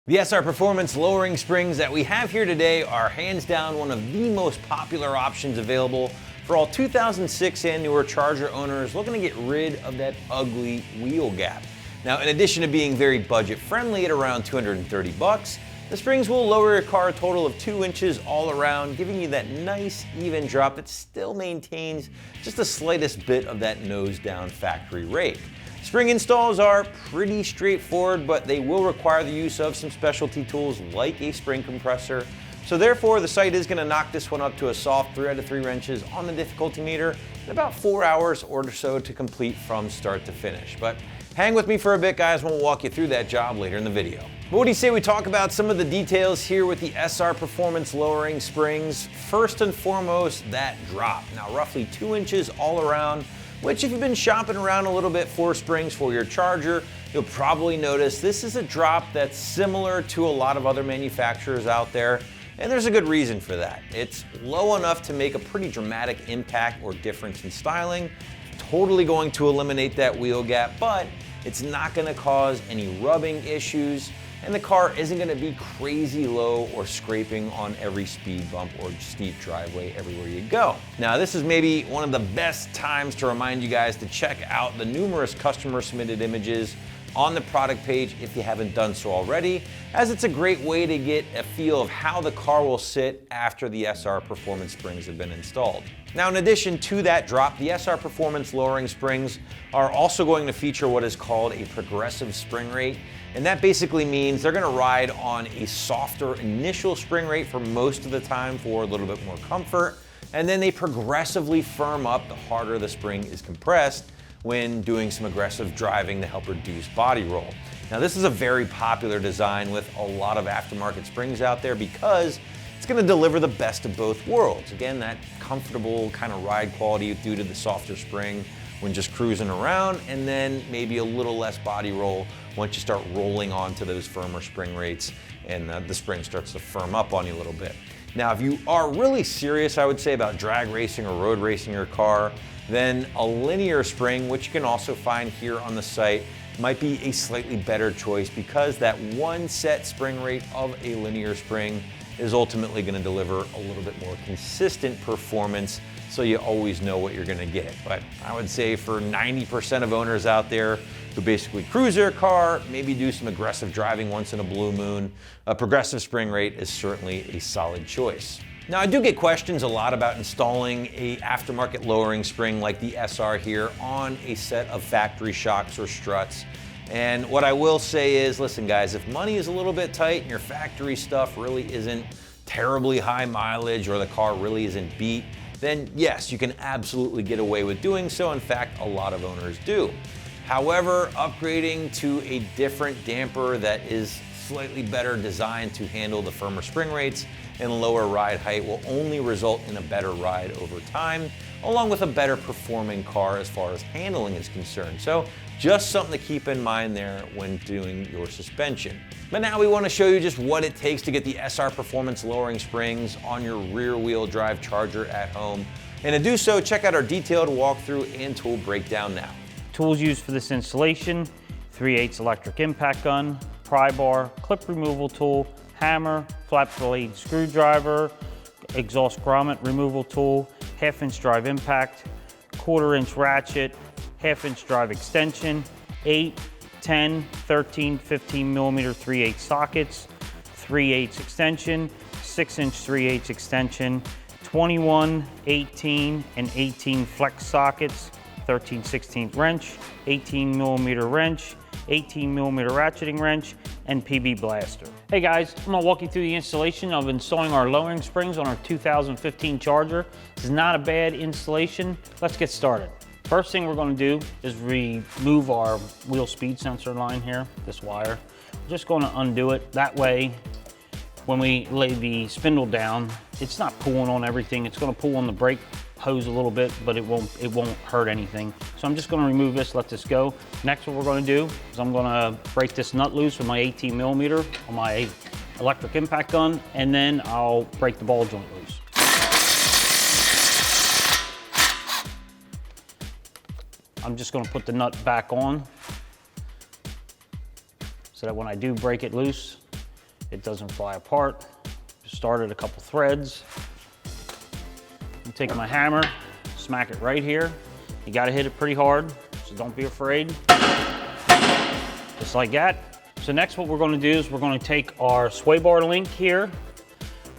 The SR Performance lowering springs that we have here today are hands down one of the most popular options available for all 2006 and newer Charger owners looking to get rid of that ugly wheel gap. Now, in addition to being very budget friendly at around $230, the springs will lower your car a total of 2 inches all around, giving you that nice even drop that still maintains just the slightest bit of that nose down factory rake. Spring installs are pretty straightforward, but they will require the use of some specialty tools like a spring compressor. So therefore, the site is going to knock this one up to a soft 3 out of 3 wrenches on the difficulty meter in about 4 hours or so to complete from start to finish. But hang with me for a bit, guys, and we'll walk you through that job later in the video. But what do you say we talk about some of the details here with the SR Performance lowering springs? First and foremost, that drop. Now, roughly 2 inches all around, which if you've been shopping around a little bit for springs for your Charger, you'll probably notice this is a drop that's similar to a lot of other manufacturers out there, and there's a good reason for that. It's low enough to make a pretty dramatic impact or difference in styling, totally going to eliminate that wheel gap, but it's not gonna cause any rubbing issues, and the car isn't gonna be crazy low or scraping on every speed bump or steep driveway everywhere you go. Now, this is maybe one of the best times to remind you guys to check out the numerous customer submitted images on the product page if you haven't done so already, as it's a great way to get a feel of how the car will sit after the SR Performance springs have been installed. Now, in addition to that drop, the SR Performance lowering springs are also going to feature what is called a progressive spring rate. And that basically means they're gonna ride on a softer initial spring rate for most of the time for a little bit more comfort. And then they progressively firm up the harder the spring is compressed when doing some aggressive driving to help reduce body roll. Now, this is a very popular design with a lot of aftermarket springs out there because it's gonna deliver the best of both worlds. Again, that comfortable kind of ride quality due to the softer spring when just cruising around, and then maybe a little less body roll once you start rolling onto those firmer spring rates and the spring starts to firm up on you a little bit. Now, if you are really serious, I would say, about drag racing or road racing your car, then a linear spring, which you can also find here on the site, might be a slightly better choice because that one set spring rate of a linear spring is ultimately going to deliver a little bit more consistent performance, so you always know what you're going to get. But I would say for 90% of owners out there who basically cruise their car, maybe do some aggressive driving once in a blue moon, a progressive spring rate is certainly a solid choice. Now, I do get questions a lot about installing a aftermarket lowering spring like the SR here on a set of factory shocks or struts. And what I will say is, listen guys, if money is a little bit tight and your factory stuff really isn't terribly high mileage or the car really isn't beat, then yes, you can absolutely get away with doing so. In fact, a lot of owners do. However, upgrading to a different damper that is slightly better designed to handle the firmer spring rates and lower ride height will only result in a better ride over time, along with a better performing car as far as handling is concerned. So just something to keep in mind there when doing your suspension. But now we want to show you just what it takes to get the SR Performance lowering springs on your rear wheel drive Charger at home. And to do so, check out our detailed walkthrough and tool breakdown now. Tools used for this installation: 3/8 electric impact gun, pry bar, clip removal tool, hammer, flat blade screwdriver, exhaust grommet removal tool, 1/2-inch drive impact, 1/4-inch ratchet, 1/2-inch drive extension, 8, 10, 13, 15 millimeter 3/8 sockets, 3/8 extension, 6-inch 3/8 extension, 21, 18, and 18 flex sockets, 13/16 wrench, 18 millimeter wrench, 18 millimeter ratcheting wrench, and PB blaster. Hey guys, I'm gonna walk you through the installation of installing our lowering springs on our 2015 Charger. This is not a bad installation. Let's get started. First thing we're gonna do is remove our wheel speed sensor line here, this wire. We're just gonna undo it. That way, when we lay the spindle down, it's not pulling on everything. It's gonna pull on the brake hose a little bit, but it won't hurt anything. So I'm just gonna remove this, let this go. Next, what we're gonna do is I'm gonna break this nut loose with my 18 millimeter on my electric impact gun, and then I'll break the ball joint loose. I'm just gonna put the nut back on so that when I do break it loose, it doesn't fly apart. Started a couple threads. I'm taking my hammer, smack it right here. You gotta hit it pretty hard, so don't be afraid. Just like that. So next what we're gonna do is we're gonna take our sway bar link here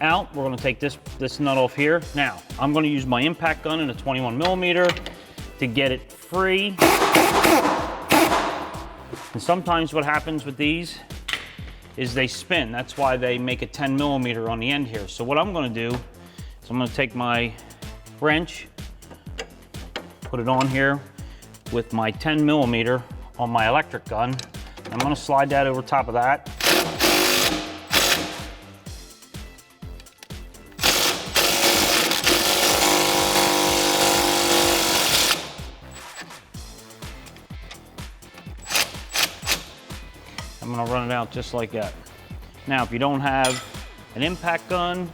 out. We're gonna take this nut off here. Now, I'm gonna use my impact gun in a 21mm to get it free. And sometimes what happens with these is they spin. That's why they make a 10mm on the end here. So what I'm gonna do is I'm gonna take my wrench, put it on here with my 10mm on my electric gun. I'm gonna slide that over top of that. I'm gonna run it out just like that. Now, if you don't have an impact gun,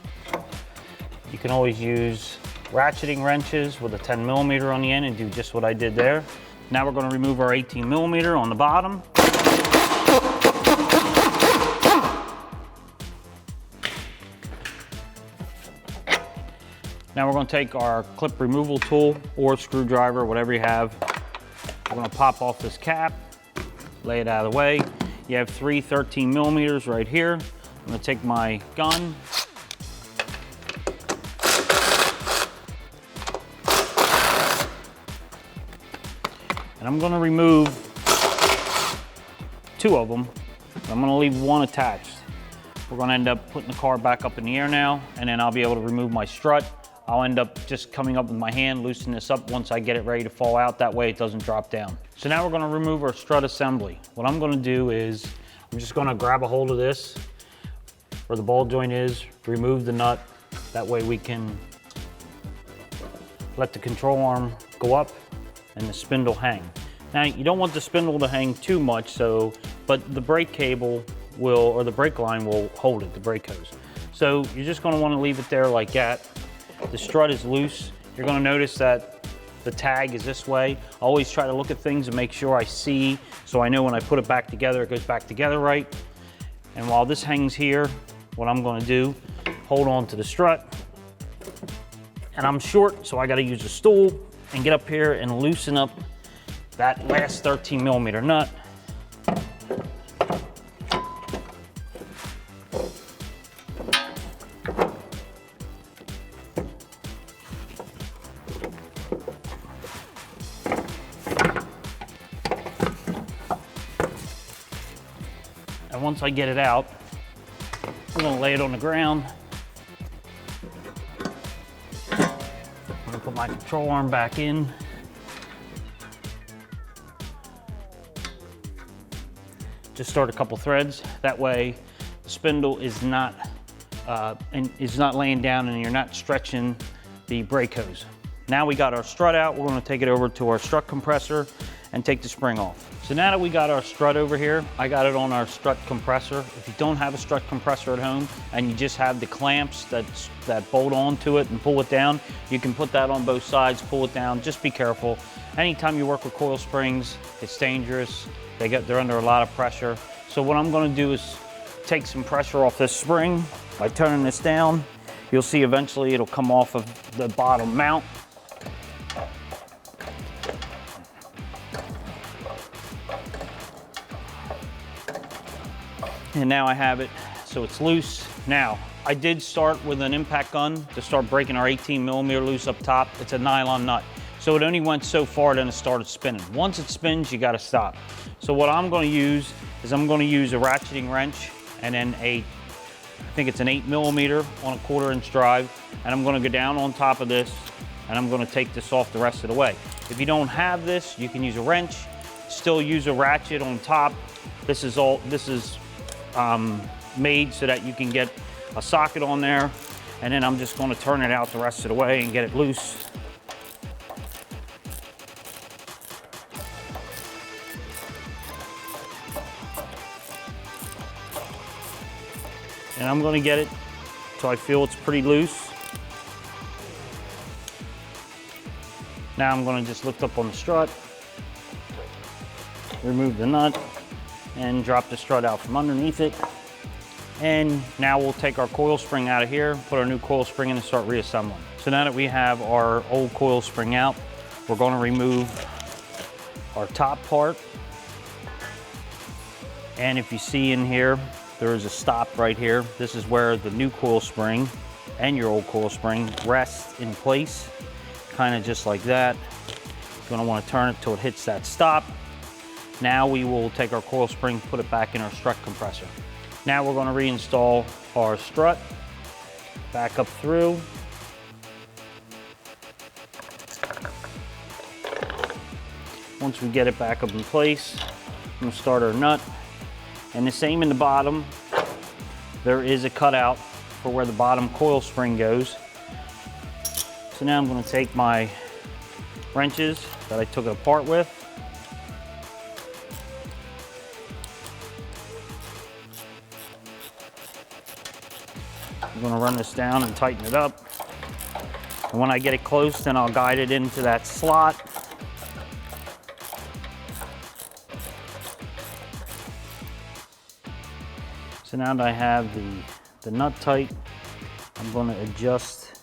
you can always use ratcheting wrenches with a 10mm on the end and do just what I did there. Now we're gonna remove our 18mm on the bottom. Now we're gonna take our clip removal tool or screwdriver, whatever you have. We're gonna pop off this cap, lay it out of the way. You have 3 13mm right here. I'm gonna take my gun. And I'm gonna remove 2 of them. I'm gonna leave 1 attached. We're gonna end up putting the car back up in the air now, and then I'll be able to remove my strut. I'll end up just coming up with my hand, loosen this up once I get it ready to fall out. That way it doesn't drop down. So now we're gonna remove our strut assembly. What I'm gonna do is, I'm just gonna grab a hold of this, where the ball joint is, remove the nut. That way we can let the control arm go up and the spindle hang. Now, you don't want the spindle to hang too much, but the brake cable will, or the brake line will hold it, the brake hose. So you're just gonna wanna leave it there like that. The strut is loose. You're gonna notice that the tag is this way. I always try to look at things and make sure I see, so I know when I put it back together, it goes back together right. And while this hangs here, what I'm gonna do, hold on to the strut. And I'm short, so I gotta use a stool and get up here and loosen up that last 13mm nut. And once I get it out, I'm gonna lay it on the ground. I'm gonna put my control arm back in. Just start a couple threads. That way the spindle is not laying down and you're not stretching the brake hose. Now we got our strut out, we're gonna take it over to our strut compressor and take the spring off. So now that we got our strut over here, I got it on our strut compressor. If you don't have a strut compressor at home and you just have the clamps that bolt onto it and pull it down, you can put that on both sides, pull it down. Just be careful. Anytime you work with coil springs, it's dangerous. They're under a lot of pressure. So what I'm gonna do is take some pressure off this spring by turning this down. You'll see eventually it'll come off of the bottom mount. And now I have it, so it's loose. Now, I did start with an impact gun to start breaking our 18mm loose up top. It's a nylon nut. So it only went so far, then it started spinning. Once it spins, you gotta stop. So what I'm gonna use is I'm gonna use a ratcheting wrench and then I think it's an 8mm on a 1/4 inch drive. And I'm gonna go down on top of this and I'm gonna take this off the rest of the way. If you don't have this, you can use a wrench, still use a ratchet on top. This is made so that you can get a socket on there, and then I'm just going to turn it out the rest of the way and get it loose. And I'm going to get it so I feel it's pretty loose. Now I'm going to just lift up on the strut, remove the nut, and drop the strut out from underneath it. And now we'll take our coil spring out of here, put our new coil spring in and start reassembling. So now that we have our old coil spring out, we're going to remove our top part. And if you see in here, there is a stop right here. This is where the new coil spring and your old coil spring rest in place, kind of just like that. You're going to want to turn it till it hits that stop. Now we will take our coil spring, put it back in our strut compressor. Now we're going to reinstall our strut back up through. Once we get it back up in place, I'm going to start our nut. And the same in the bottom, there is a cutout for where the bottom coil spring goes. So now I'm going to take my wrenches that I took it apart with. I'm going to run this down and tighten it up. And when I get it close, then I'll guide it into that slot. So now that I have the nut tight, I'm going to adjust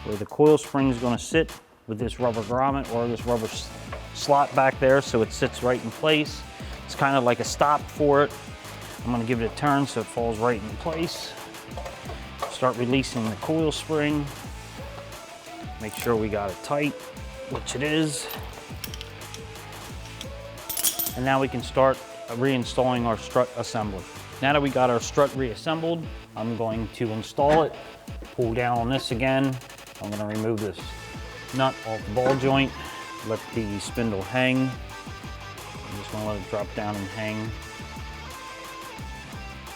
where the coil spring is going to sit with this rubber grommet or this rubber slot back there so it sits right in place. It's kind of like a stop for it. I'm going to give it a turn so it falls right in place. Start releasing the coil spring. Make sure we got it tight, which it is. And now we can start reinstalling our strut assembly. Now that we got our strut reassembled, I'm going to install it. Pull down on this again. I'm going to remove this nut off the ball joint. Let the spindle hang. I'm just going to let it drop down and hang.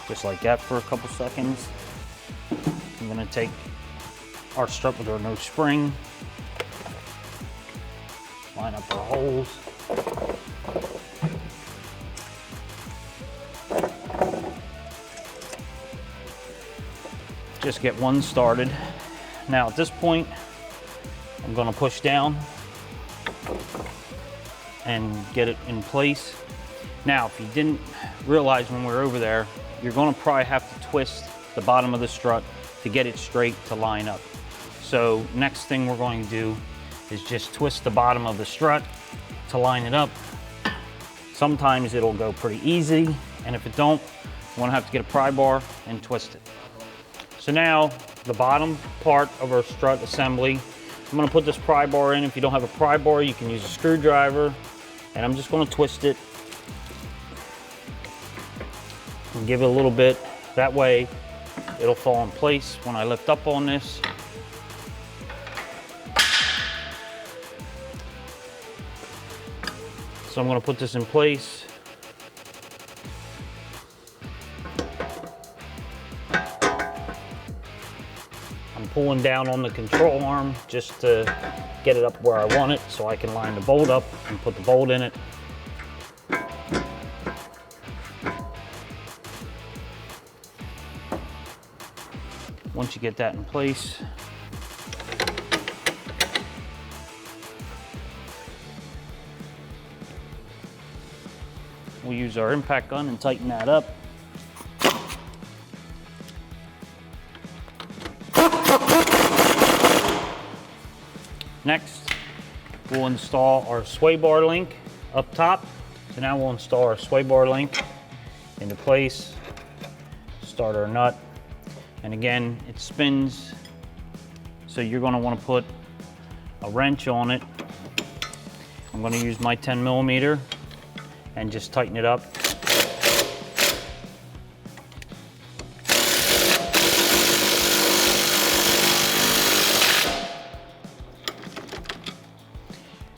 Just like that for a couple seconds. I'm going to take our strut with our no spring, line up our holes. Just get one started. Now at this point, I'm going to push down and get it in place. Now, if you didn't realize when we were over there, you're going to probably have to twist the bottom of the strut to get it straight to line up. So next thing we're going to do is just twist the bottom of the strut to line it up. Sometimes it'll go pretty easy, and if it don't, you want to have to get a pry bar and twist it. So now the bottom part of our strut assembly, I'm going to put this pry bar in. If you don't have a pry bar, you can use a screwdriver, and I'm just going to twist it and give it a little bit. That way it'll fall in place when I lift up on this. So I'm going to put this in place. I'm pulling down on the control arm just to get it up where I want it so I can line the bolt up and put the bolt in it. Once you get that in place, we'll use our impact gun and tighten that up. Next, we'll install our sway bar link up top. So now we'll install our sway bar link into place, start our nut. And again, it spins, so you're going to want to put a wrench on it. I'm going to use my 10 millimeter and just tighten it up.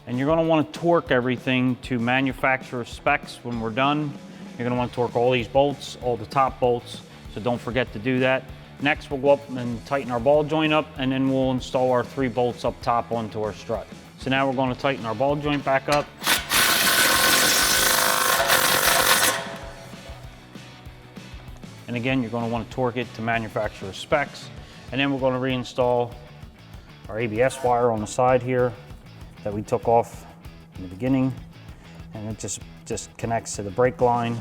And you're going to want to torque everything to manufacturer specs when we're done. You're going to want to torque all these bolts, all the top bolts, so don't forget to do that. Next, we'll go up and tighten our ball joint up, and then we'll install our 3 bolts up top onto our strut. So now we're going to tighten our ball joint back up. And again, you're going to want to torque it to manufacturer specs. And then we're going to reinstall our ABS wire on the side here that we took off in the beginning. And it just connects to the brake line.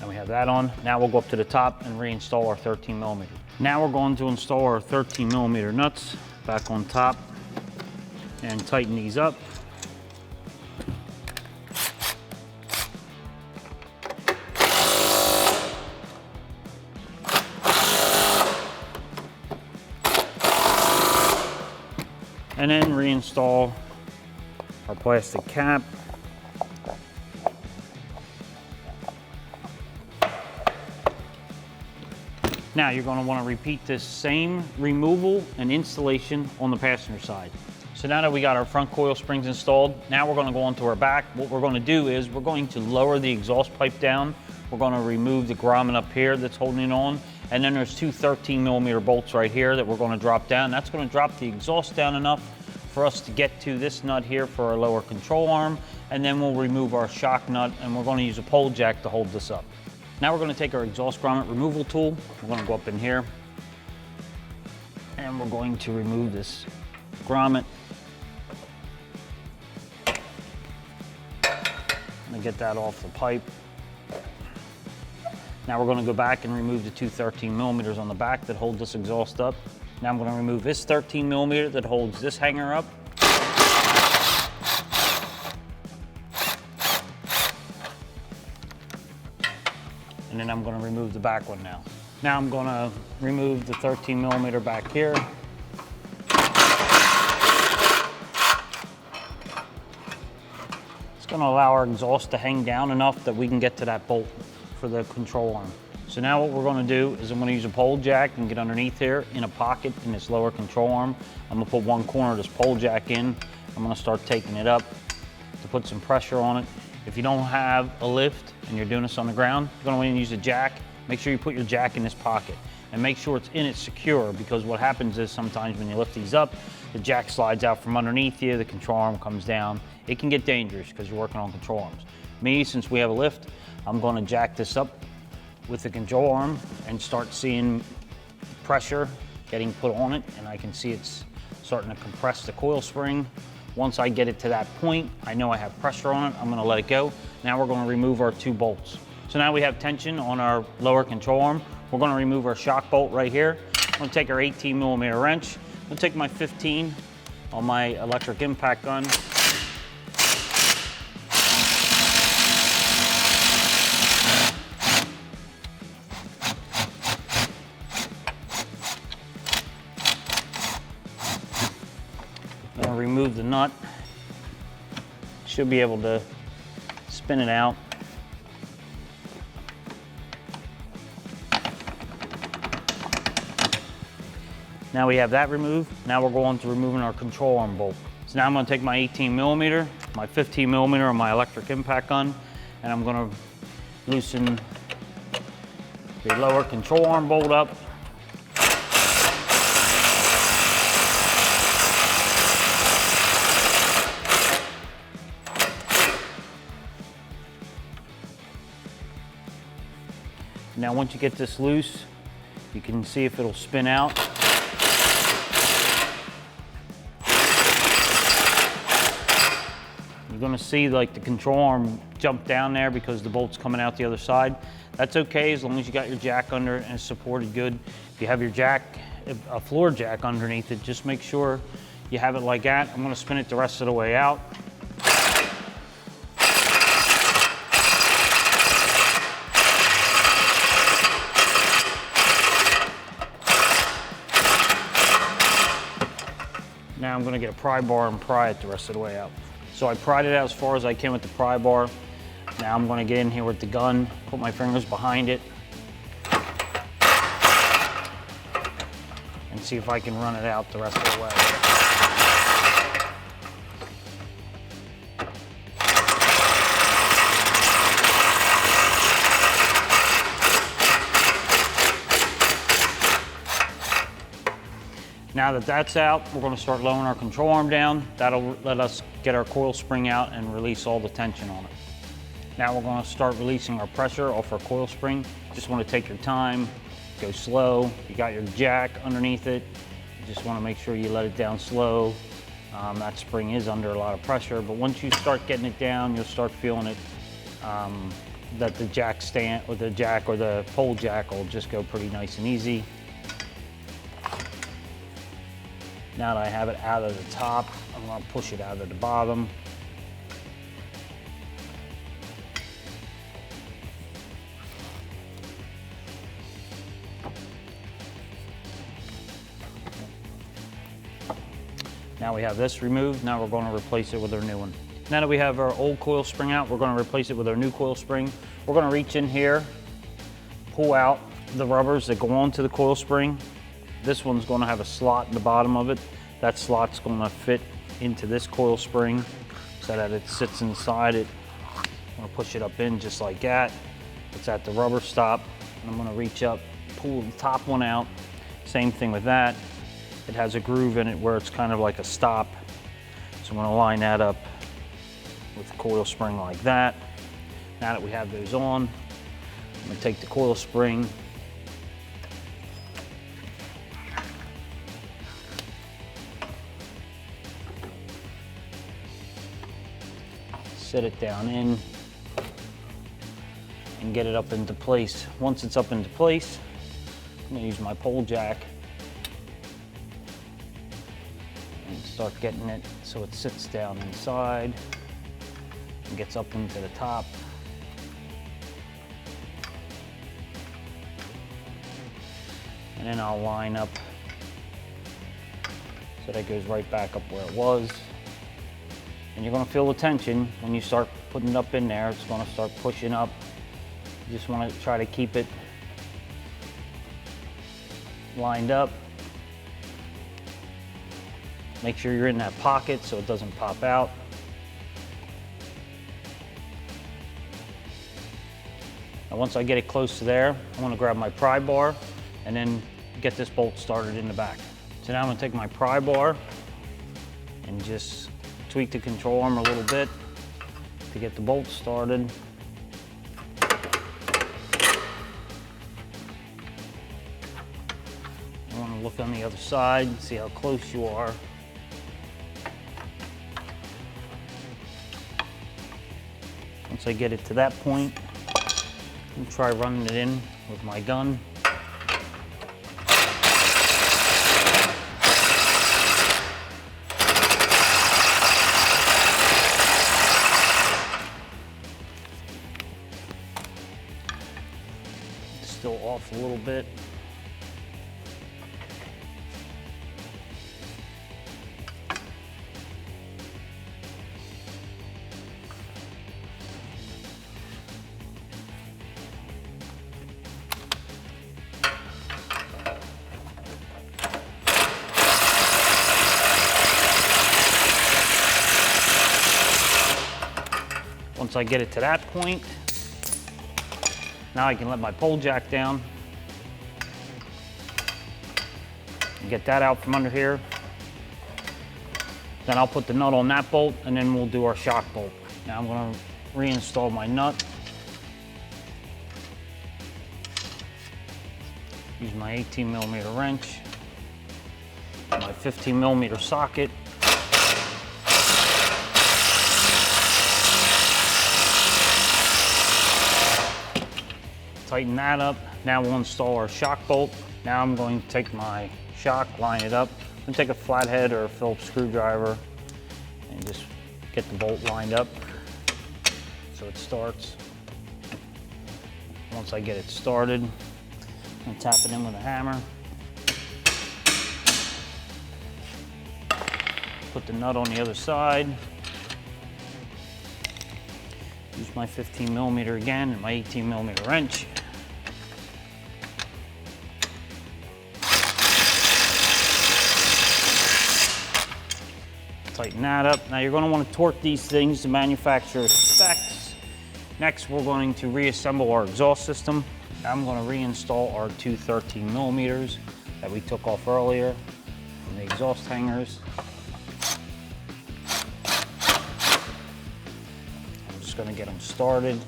And we have that on. Now we'll go up to the top and reinstall our 13 millimeter. Now we're going to install our 13 millimeter nuts back on top and tighten these up. And then reinstall our plastic cap. Now you're going to want to repeat this same removal and installation on the passenger side. So now that we got our front coil springs installed, now we're going to go onto our back. What we're going to do is we're going to lower the exhaust pipe down. We're going to remove the grommet up here that's holding it on. And then there's two 13 millimeter bolts right here that we're going to drop down. That's going to drop the exhaust down enough for us to get to this nut here for our lower control arm. And then we'll remove our shock nut, and we're going to use a pole jack to hold this up. Now we're going to take our exhaust grommet removal tool. We're going to go up in here and we're going to remove this grommet. I'm going to get that off the pipe. Now we're going to go back and remove the two 13 millimeters on the back that hold this exhaust up. Now I'm going to remove this 13 millimeter that holds this hanger up. And then I'm going to remove the back one now. Now I'm going to remove the 13 millimeter back here. It's going to allow our exhaust to hang down enough that we can get to that bolt for the control arm. So now what we're going to do is I'm going to use a pole jack and get underneath here in a pocket in this lower control arm. I'm going to put one corner of this pole jack in. I'm going to start taking it up to put some pressure on it. If you don't have a lift and you're doing this on the ground, you're going to want to use a jack. Make sure you put your jack in this pocket and make sure it's in it secure, because what happens is sometimes when you lift these up, the jack slides out from underneath you, the control arm comes down. It can get dangerous because you're working on control arms. Me, since we have a lift, I'm going to jack this up with the control arm and start seeing pressure getting put on it, and I can see it's starting to compress the coil spring. Once I get it to that point, I know I have pressure on it, I'm gonna let it go. Now we're gonna remove our two bolts. So now we have tension on our lower control arm. We're gonna remove our shock bolt right here. I'm gonna take our 18 millimeter wrench. I'm gonna take my 15 on my electric impact gun. Remove the nut. Should be able to spin it out. Now we have that removed. Now we're going to removing our control arm bolt. So now I'm going to take my 18 millimeter, my 15 millimeter on my electric impact gun, and I'm going to loosen the lower control arm bolt up. Now once you get this loose, you can see if it'll spin out. You're gonna see like the control arm jump down there because the bolt's coming out the other side. That's okay as long as you got your jack under it and it's supported good. If you have your jack, a floor jack underneath it, just make sure you have it like that. I'm gonna spin it the rest of the way out. Now I'm going to get a pry bar and pry it the rest of the way out. So I pried it out as far as I can with the pry bar. Now I'm going to get in here with the gun, put my fingers behind it, and see if I can run it out the rest of the way. Now that that's out, we're going to start lowering our control arm down. That'll let us get our coil spring out and release all the tension on it. Now we're going to start releasing our pressure off our coil spring. Just want to take your time, go slow. You got your jack underneath it. You just want to make sure you let it down slow. That spring is under a lot of pressure, but once you start getting it down, you'll start feeling it that the jack stand or the jack or the pole jack will just go pretty nice and easy. Now that I have it out of the top, I'm going to push it out of the bottom. Now we have this removed. Now we're going to replace it with our new one. Now that we have our old coil spring out, we're going to replace it with our new coil spring. We're going to reach in here, pull out the rubbers that go onto the coil spring. This one's going to have a slot in the bottom of it. That slot's going to fit into this coil spring so that it sits inside it. I'm going to push it up in just like that. It's at the rubber stop. And I'm going to reach up, pull the top one out. Same thing with that. It has a groove in it where it's kind of like a stop. So I'm going to line that up with the coil spring like that. Now that we have those on, I'm going to take the coil spring, set it down in, and get it up into place. Once it's up into place, I'm going to use my pole jack and start getting it so it sits down inside and gets up into the top. And then I'll line up so that it goes right back up where it was. And you're going to feel the tension when you start putting it up in there. It's going to start pushing up. You just want to try to keep it lined up. Make sure you're in that pocket so it doesn't pop out. Now once I get it close to there, I'm going to grab my pry bar and then get this bolt started in the back. So now I'm going to take my pry bar and just tweak the control arm a little bit to get the bolt started. I want to look on the other side and see how close you are. Once I get it to that point, I'm gonna try running it in with my gun. It's still off a little bit. Once I get it to that point, now I can let my pole jack down and get that out from under here. Then I'll put the nut on that bolt and then we'll do our shock bolt. Now I'm going to reinstall my nut. Use my 18mm wrench, my 15mm socket. Tighten that up. Now we'll install our shock bolt. Now I'm going to take my shock, line it up. I'm going to take a flathead or a Phillips screwdriver and just get the bolt lined up so it starts. Once I get it started, I'm going to tap it in with a hammer. Put the nut on the other side. Use my 15mm again and my 18mm wrench. Tighten that up. Now you're going to want to torque these things to manufacturer's specs. Next, we're going to reassemble our exhaust system. Now I'm going to reinstall our two 13mm that we took off earlier from the exhaust hangers. I'm just going to get them started.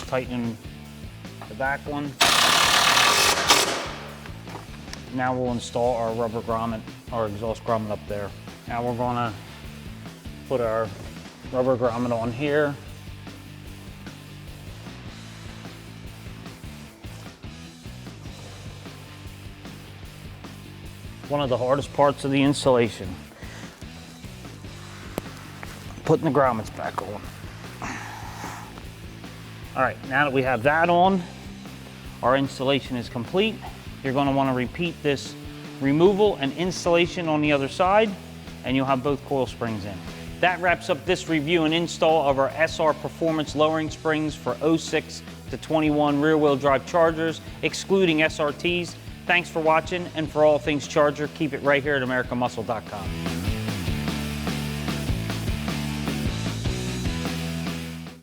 tighten the back one. Now we'll install our rubber grommet, our exhaust grommet up there. Now we're gonna put our rubber grommet on here. One of the hardest parts of the installation. Putting the grommets back on. All right, now that we have that on, our installation is complete. You're going to want to repeat this removal and installation on the other side, and you'll have both coil springs in. That wraps up this review and install of our SR Performance lowering springs for 06 to 21 rear-wheel drive Chargers, excluding SRTs. Thanks for watching, and for all things Charger, keep it right here at AmericanMuscle.com.